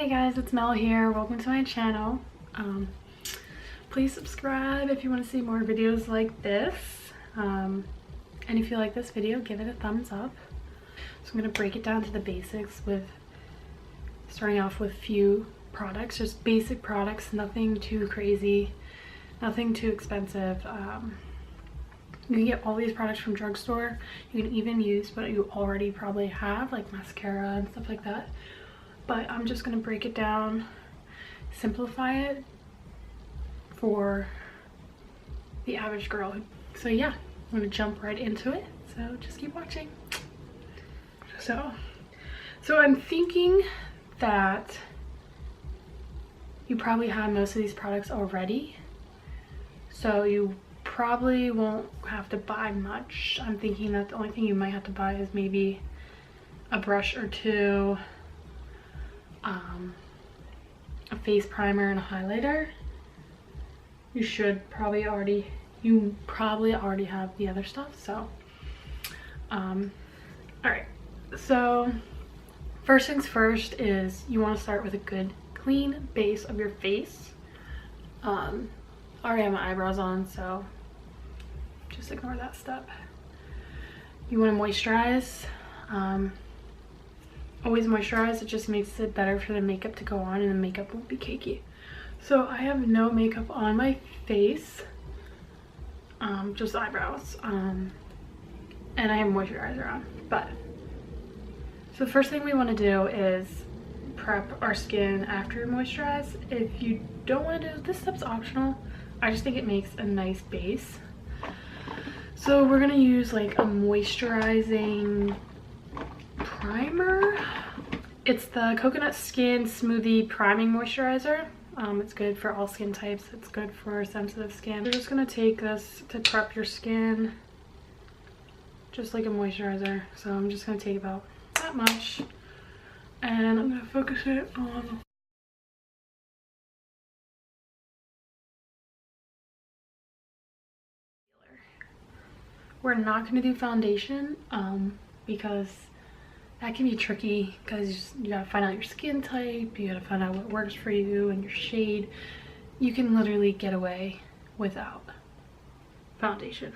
Hey guys, it's Mel here. Welcome to my channel. Please subscribe if you want to see more videos like this. And if you like this video, give it a thumbs up. So I'm going to break it down to the basics with starting off with few products, just basic products, nothing too crazy, nothing too expensive. You can get all these products from drugstore. You can even use what you already probably have, like mascara and stuff like that. But I'm just going to break it down, simplify it for the average girl. So yeah, I'm going to jump right into it. So just keep watching. So I'm thinking that you probably have most of these products already. So you probably won't have to buy much. I'm thinking that the only thing you might have to buy is maybe a brush or two, a face primer and a highlighter. You probably already have the other stuff. So all right, so first things first is you want to start with a good clean base of your face. I already have my eyebrows on, so just ignore that step. You want to moisturize. Always moisturize. It just makes it better for the makeup to go on and the makeup won't be cakey. So I have no makeup on my face, just eyebrows, and I have moisturizer on. So the first thing we want to do is prep our skin after we moisturize. If you don't want to do this step's optional. I just think it makes a nice base. So we're gonna use like a moisturizing primer. It's the Coconut Skin Smoothie Priming Moisturizer. It's good for all skin types. It's good for sensitive skin. You're just gonna take this to prep your skin, just like a moisturizer. So I'm just gonna take about that much, and I'm gonna focus it on we're not going to do foundation because that can be tricky, because you gotta find out your skin type, you gotta find out what works for you and your shade. You can literally get away without foundation.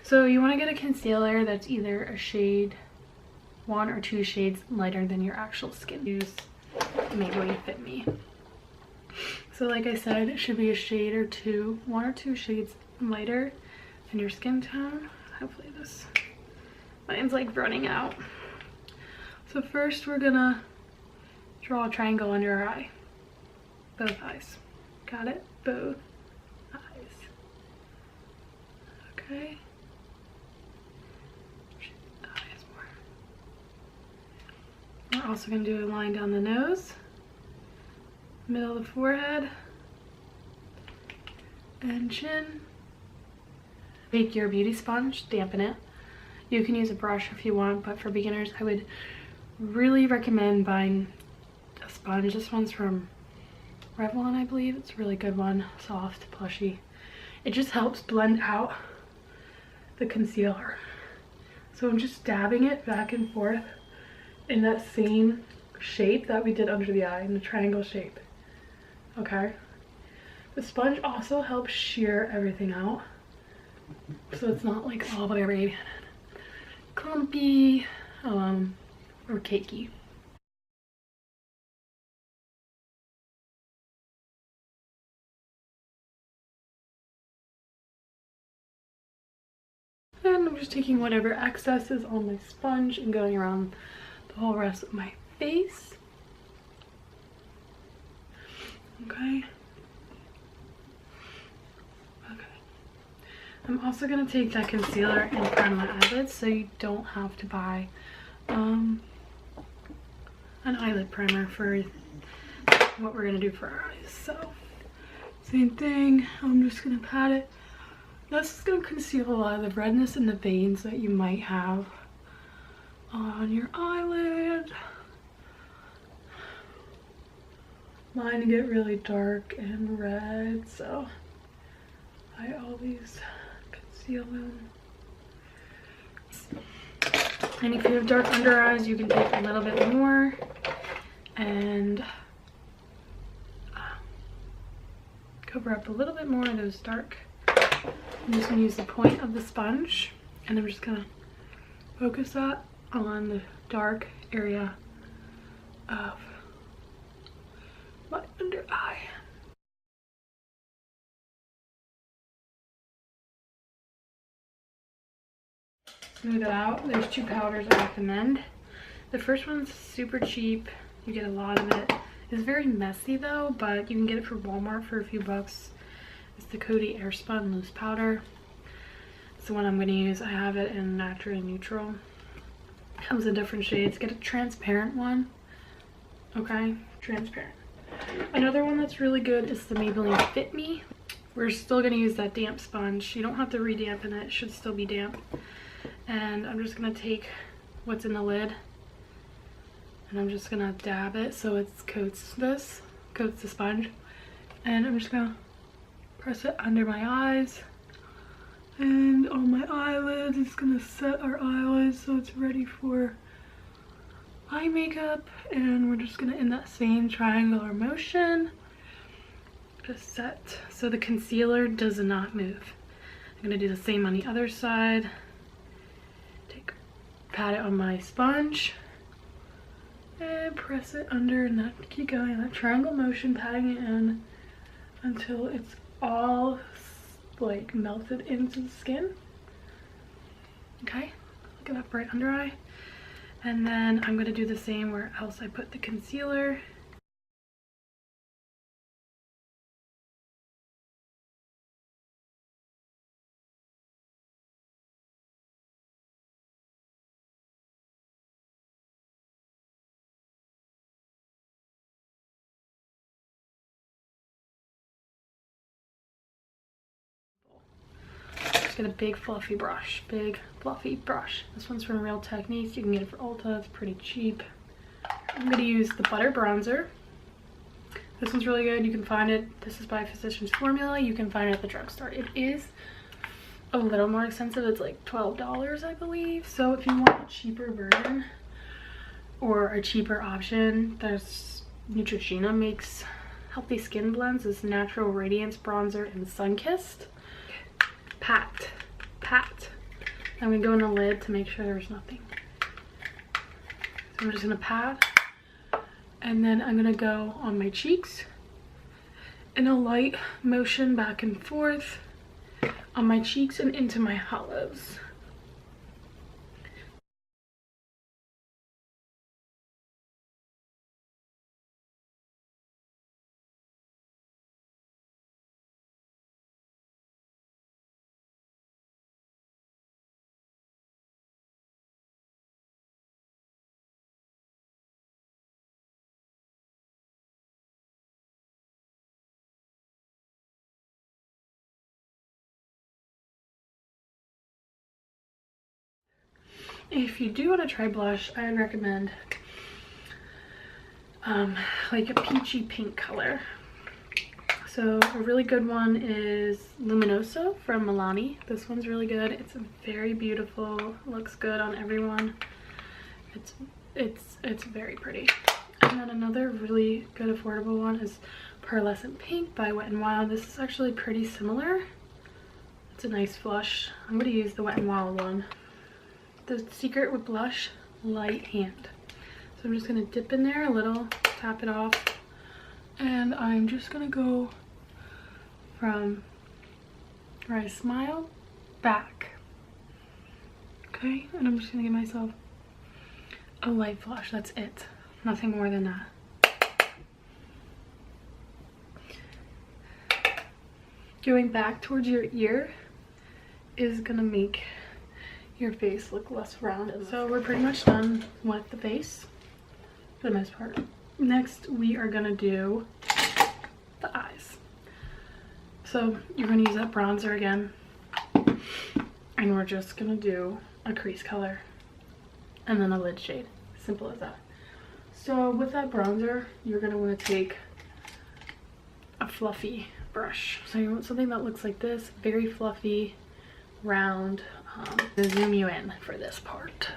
So you want to get a concealer that's either a shade, 1 or 2 shades lighter than your actual skin. Use Maybelline Fit Me. So like I said, it should be a shade or two, 1 or 2 shades lighter than your skin tone. Hopefully mine's like running out. So first we're gonna draw a triangle under our eye. Both eyes. Got it? Both eyes. Okay. The eyes more. We're also gonna do a line down the nose, middle of the forehead, and chin. Take your beauty sponge, dampen it. You can use a brush if you want, but for beginners I would really recommend buying a sponge. This one's from Revlon, I believe. It's a really good one, soft, plushy. It just helps blend out the concealer. So I'm just dabbing it back and forth in that same shape that we did under the eye, in the triangle shape. Okay, the sponge also helps sheer everything out, so it's not like all very clumpy or cakey. And I'm just taking whatever excess is on my sponge and going around the whole rest of my face. Okay. I'm also going to take that concealer and prime my eyelids, so you don't have to buy an eyelid primer for what we're going to do for our eyes. So same thing, I'm just going to pat it. This is going to conceal a lot of the redness in the veins that you might have on your eyelid. Mine get really dark and red, so I always conceal them. And if you have dark under eyes, you can take a little bit more and cover up a little bit more of those dark. I'm just going to use the point of the sponge, and I'm just going to focus that on the dark area of my under eye. Smooth it out. There's two powders I recommend. The first one's super cheap. You get a lot of it. It's very messy though, but you can get it for Walmart for a few bucks. It's the Coty Airspun Loose Powder. It's the one I'm going to use. I have it in natural and neutral. It comes in different shades. Get a transparent one. Okay, transparent. Another one that's really good is the Maybelline Fit Me. We're still going to use that damp sponge. You don't have to re-dampen it. It should still be damp. And I'm just going to take what's in the lid, and I'm just going to dab it so it coats the sponge. And I'm just going to press it under my eyes and on my eyelids. It's going to set our eyelids so it's ready for eye makeup. And we're just going to, in that same triangular motion, just set so the concealer does not move. I'm going to do the same on the other side. Pat it on my sponge and press it under, and keep going in that triangle motion, patting it in until it's all like melted into the skin. Okay, look at that bright under eye. And then I'm going to do the same where else I put the concealer. Get a big fluffy brush. This one's from Real Techniques. You can get it for Ulta. It's pretty cheap. I'm going to use the butter bronzer. This one's really good. You can find it. This is by Physicians Formula. You can find it at the drugstore. It is a little more expensive. It's like $12, I believe. So if you want a cheaper version or a cheaper option, there's Neutrogena makes Healthy Skin Blends. This Natural Radiance Bronzer and Sunkissed. Pat. I'm gonna go in the lid to make sure there's nothing. So I'm just gonna pat, and then I'm gonna go on my cheeks in a light motion back and forth on my cheeks and into my hollows. If you do want to try blush, I would recommend like a peachy pink color. So a really good one is Luminoso from Milani. This one's really good. It's very beautiful. Looks good on everyone. It's very pretty. And then another really good affordable one is Pearlescent Pink by Wet n Wild. This is actually pretty similar. It's a nice flush. I'm going to use the Wet n Wild one. The secret with blush, light hand. So I'm just going to dip in there a little, tap it off, and I'm just going to go from where I smile back. Okay, and I'm just going to give myself a light flush. That's it. Nothing more than that. Going back towards your ear is going to make your face look less rounded. So we're pretty much done with the face for the most part. Next we are gonna do the eyes. So you're gonna use that bronzer again, and we're just gonna do a crease color and then a lid shade. Simple as that. So with that bronzer, you're gonna want to take a fluffy brush. So you want something that looks like this, very fluffy, round. To zoom you in for this part.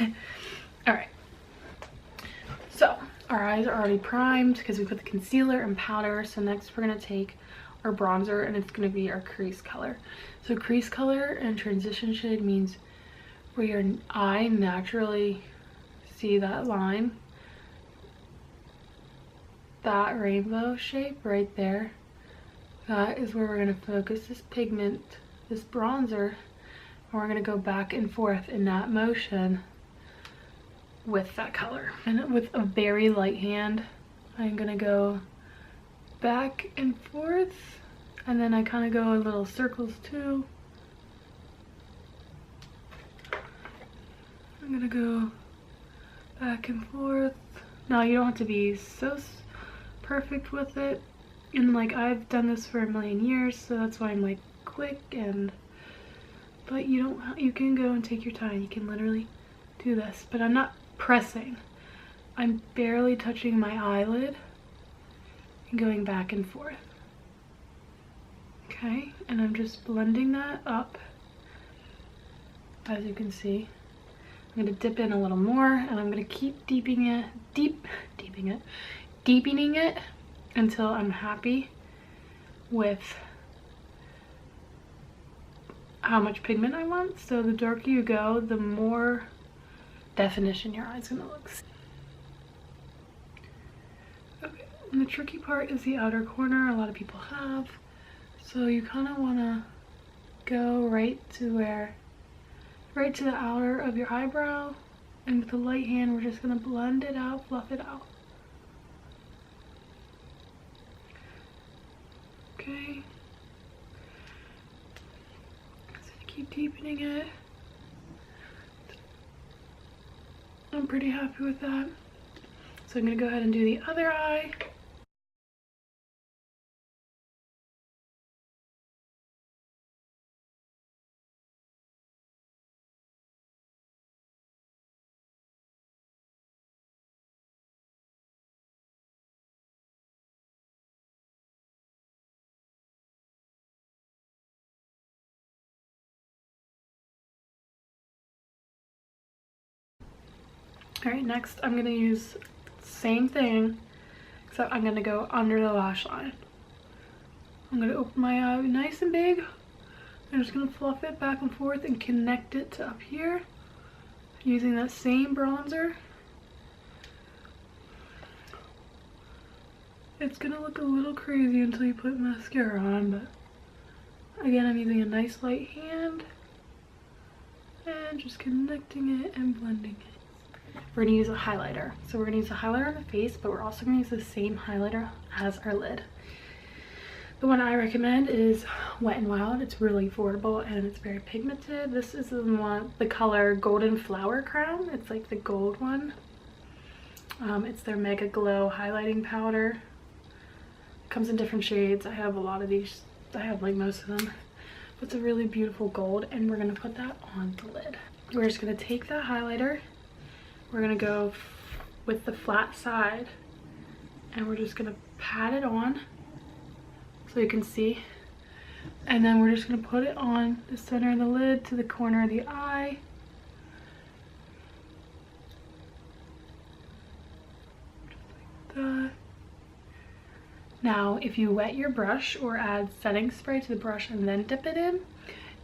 All right. So our eyes are already primed because we put the concealer and powder. So next we're gonna take our bronzer, and it's gonna be our crease color. So crease color and transition shade means where your eye naturally see that line, that rainbow shape right there. That is where we're gonna focus this pigment, this bronzer, and we're gonna go back and forth in that motion with that color. And with a very light hand, I'm gonna go back and forth, and then I kind of go in little circles too. I'm gonna go back and forth. Now you don't have to be so perfect with it, and like I've done this for a million years, so that's why I'm like quick. And but you can go and take your time. You can literally do this, but I'm not pressing. I'm barely touching my eyelid and going back and forth. Okay, and I'm just blending that up. As you can see, I'm gonna dip in a little more, and I'm gonna keep deepening it until I'm happy with how much pigment I want. So the darker you go, the more definition your eye's gonna look. Okay, and the tricky part is the outer corner. A lot of people have. So you kind of want to go right to the outer of your eyebrow, and with the light hand we're just going to blend it out, fluff it out. Okay, so keep deepening it. I'm pretty happy with that. So I'm going to go ahead and do the other eye. All right, next I'm gonna use the same thing, except I'm gonna go under the lash line. I'm gonna open my eye nice and big. I'm just gonna fluff it back and forth and connect it to up here using that same bronzer. It's gonna look a little crazy until you put mascara on, but again, I'm using a nice light hand and just connecting it and blending it. We're gonna use a highlighter. So we're gonna use a highlighter on the face, but we're also gonna use the same highlighter as our lid. The one I recommend is Wet n Wild. It's really affordable and it's very pigmented. This is the color Golden Flower Crown. It's like the gold one. It's their Mega Glow highlighting powder. It comes in different shades. I have a lot of these. I have like most of them. But it's a really beautiful gold, and we're gonna put that on the lid. We're just gonna take that highlighter. We're gonna go with the flat side, and we're just gonna pat it on so you can see. And then we're just gonna put it on the center of the lid to the corner of the eye. Just like that. Now, if you wet your brush or add setting spray to the brush and then dip it in,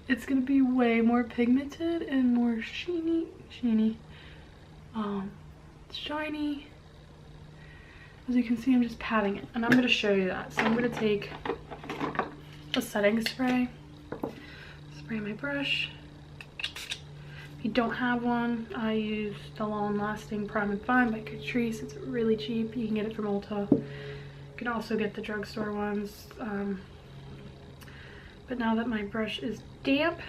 it's gonna be way more pigmented and more shiny. Shiny. As you can see, I'm just patting it, and I'm going to show you that. So I'm going to take a setting spray, spray my brush. If you don't have one, I use the Long Lasting Prime and Fine by Catrice. It's really cheap. You can get it from Ulta. You can also get the drugstore ones. But now that my brush is damp,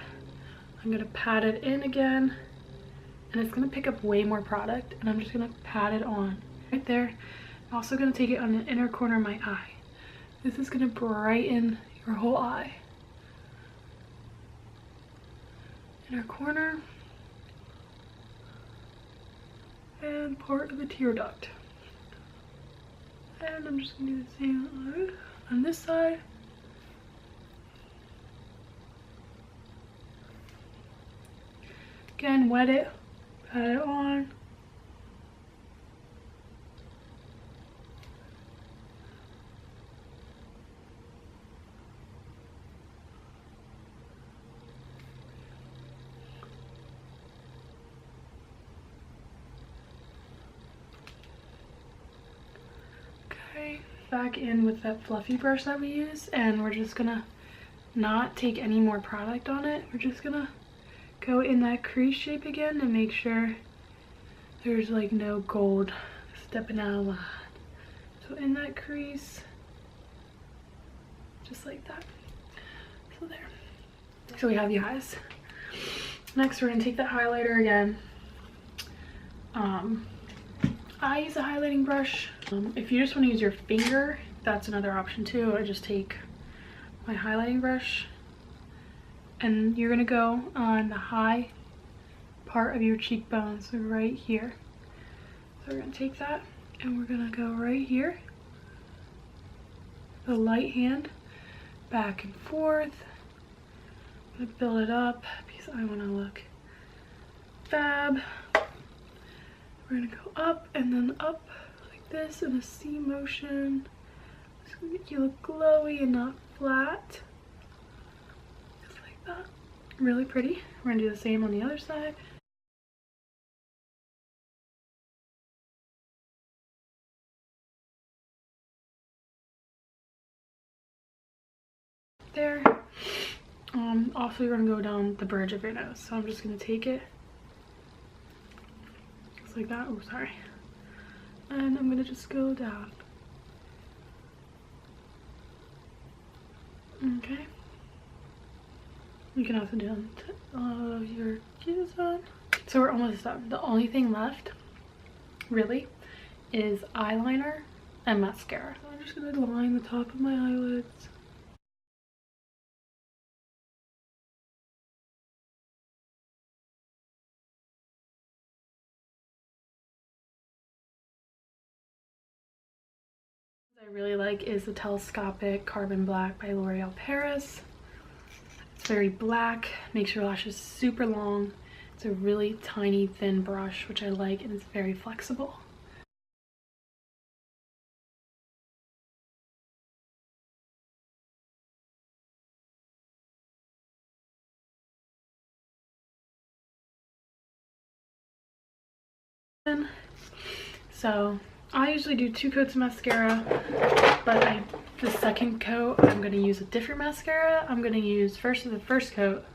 I'm going to pat it in again. And it's going to pick up way more product, and I'm just going to pat it on right there. I'm also going to take it on the inner corner of my eye. This is going to brighten your whole eye. Inner corner and part of the tear duct. And I'm just going to do the same on this side. Again, wet it, Pat it on. Okay, back in with that fluffy brush that we used, and we're just gonna not take any more product on it. We're just gonna go in that crease shape again and make sure there's like no gold stepping out of line. So in that crease, just like that. So there. So we have the eyes. Next, we're gonna take that highlighter again. I use a highlighting brush. If you just want to use your finger, that's another option too. I just take my highlighting brush, and you're gonna go on the high part of your cheekbone, so right here. So we're gonna take that and we're gonna go right here, the light hand, back and forth. I'm gonna build it up because I want to look fab. We're gonna go up and then up like this in a C motion. It's gonna make you look glowy and not flat. Just like that. Really pretty. We're gonna do the same on the other side. There. Also you're gonna go down the bridge of your nose. So I'm just gonna take it just like that. Oh, sorry. And I'm gonna just go down. Okay. You can also do all of your keys on. So we're almost done. The only thing left, really, is eyeliner and mascara. So I'm just gonna line the top of my eyelids. What I really like is the Telescopic Carbon Black by L'Oreal Paris. It's very black, makes your lashes super long. It's a really tiny, thin brush, which I like, and it's very flexible. So I usually do 2 coats of mascara, but the second coat I'm going to use a different mascara. I'm going to use the first coat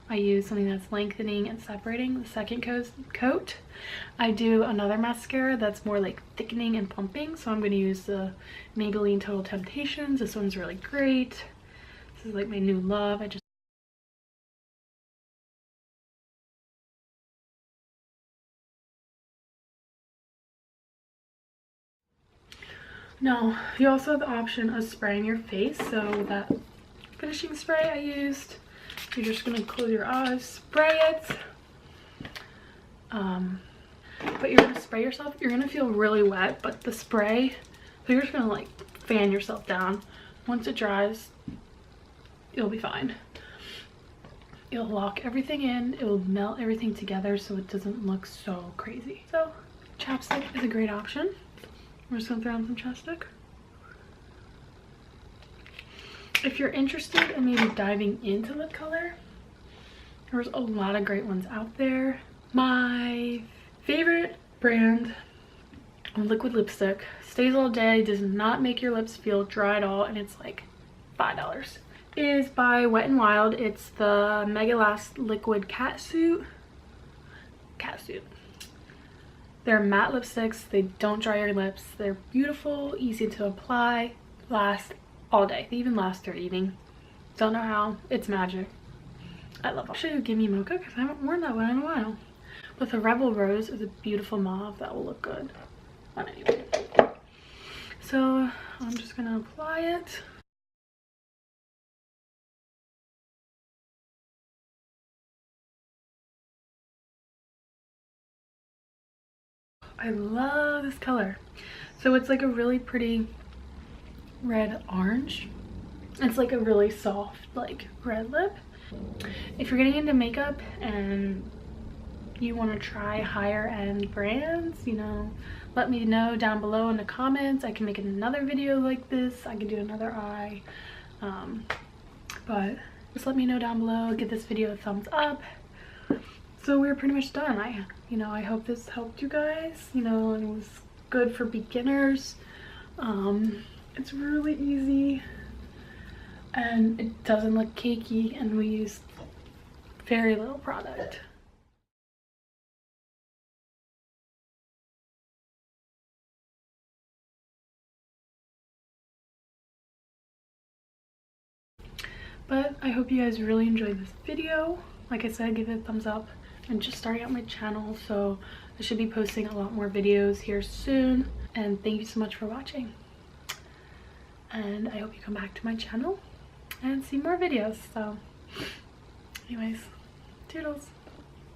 I use something that's lengthening and separating. The second coat I do another mascara that's more like thickening and plumping. So I'm going to use the Maybelline Total Temptations. This one's really great. This is like my new love. Now, you also have the option of spraying your face. So that finishing spray I used, you're just gonna close your eyes, spray it. But you're gonna spray yourself. You're gonna feel really wet, but the spray, so you're just gonna like fan yourself down. Once it dries, you'll be fine. It'll lock everything in. It will melt everything together so it doesn't look so crazy. So chapstick is a great option. We're just gonna throw on some chapstick. If you're interested in maybe diving into lip color, there's a lot of great ones out there. My favorite brand of liquid lipstick, stays all day, does not make your lips feel dry at all, and it's like $5, is by Wet n Wild. It's the Mega Last Liquid Catsuit. They're matte lipsticks. They don't dry your lips. They're beautiful, easy to apply, last all day. They even last through eating. Don't know how. It's magic. I love them. I'll show you Gimme Mocha because I haven't worn that one in a while. But the Rebel Rose is a beautiful mauve that will look good. But anyway. So I'm just gonna apply it. I love this color. So it's like a really pretty red orange. It's like a really soft like red lip. If you're getting into makeup and you want to try higher end brands, you know, let me know down below in the comments. I can make another video like this. I can do another eye. But just let me know down below. Give this video a thumbs up. So we're pretty much done. I hope this helped you guys, you know, and it was good for beginners. It's really easy and it doesn't look cakey, and we use very little product. But I hope you guys really enjoyed this video. Like I said, give it a thumbs up. I'm just starting out my channel, so I should be posting a lot more videos here soon. And thank you so much for watching. And I hope you come back to my channel and see more videos. So anyways, toodles.